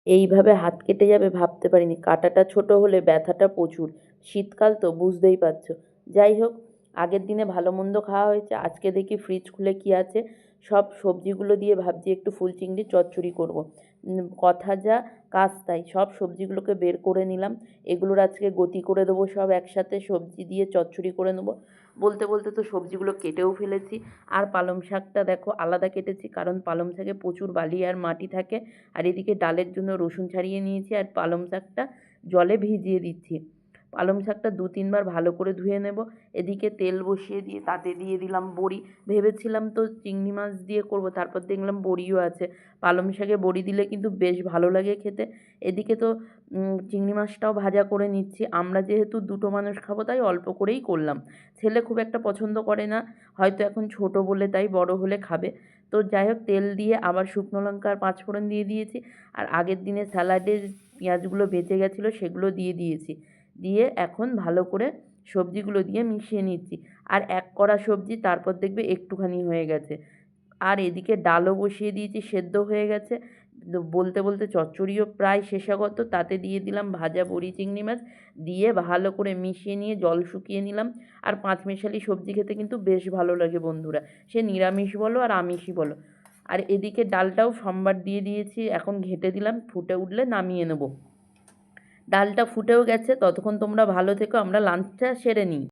এইভাবে হাত কেটে যাবে ভাবতে পারিনি। কাঁটাটা ছোট হলে ব্যথাটা প্রচুর। শীতকাল তো বুঝতেই পারছো। যাই হোক, আগের দিনে ভালো মন্দ খাওয়া হয়েছে। আজকে দেখি ফ্রিজ খুলে কী আছে, সব সবজিগুলো দিয়ে ভাবছি একটু ফুল চিংড়ির চচ্চড়ি করব। কথা যা কাজ তাই, সব সবজিগুলোকে বের করে নিলাম। এগুলোর আজকে গতি করে দেবো সব একসাথে, সবজি দিয়ে চচ্চড়ি করে নেবো। বলতে বলতে তো সবজিগুলো কেটেও ফেলেছি। আর পালং শাকটা দেখো আলাদা কেটেছি, কারণ পালং শাকে প্রচুর বালি আর মাটি থাকে। আর এদিকে ডালের জন্য রসুন ছাড়িয়ে নিয়েছি আর পালং শাকটা জলে ভিজিয়ে দিচ্ছি। পালং শাকটা 2-3 বার ভালো করে ধুয়ে নেব। এদিকে তেল বসিয়ে দিয়ে তাতে দিয়ে দিলাম বড়ি। ভেবেছিলাম তো চিংড়ি মাছ দিয়ে করব, তারপর দেখলাম বড়িও আছে। পালং শাকে বড়ি দিলে কিন্তু বেশ ভালো লাগে খেতে। এদিকে তো চিংড়ি মাছটাও ভাজা করে নিচ্ছি। আমরা যেহেতু দুটো মানুষ খাবো তাই অল্প করেই করলাম। ছেলে খুব একটা পছন্দ করে না, হয়তো এখন ছোট বলে, তাই বড় হলে খাবে। তো যাই হোক, তেল দিয়ে আবার শুকনো লঙ্কা আর পাঁচফোড়ন দিয়ে দিয়েছি। আর আগের দিনে স্যালাডের পেঁয়াজগুলো বেঁচে গেছিলো সেগুলো দিয়ে দিয়েছি। দিয়ে এখন ভালো করে সবজিগুলো দিয়ে মিশিয়ে নিচ্ছি। আর এক কড়া সবজি, তারপর দেখবে একটুখানি হয়ে গেছে। আর এদিকে ডালও বসিয়ে দিয়েছি, সেদ্ধ হয়ে গেছে। বলতে বলতে চচ্চড়িও প্রায় শেষাগত, তাতে দিয়ে দিলাম ভাজা বড়ি চিংড়ি মাছ। দিয়ে ভালো করে মিশিয়ে নিয়ে জল শুকিয়ে নিলাম। আর পাঁচমেশালি সবজি খেতে কিন্তু বেশ ভালো লাগে বন্ধুরা, সে নিরামিষ বলো আর আমিষই বলো। আর এদিকে ডালটাও সম্বার দিয়ে দিয়েছি, এখন ঘেঁটে দিলাম, ফুটে উঠলে নামিয়ে নেব। ডালটা ফুটেও গেছে, ততক্ষণ তোমরা ভালো থেকো, আমরা লাঞ্চটা সেরে নিই।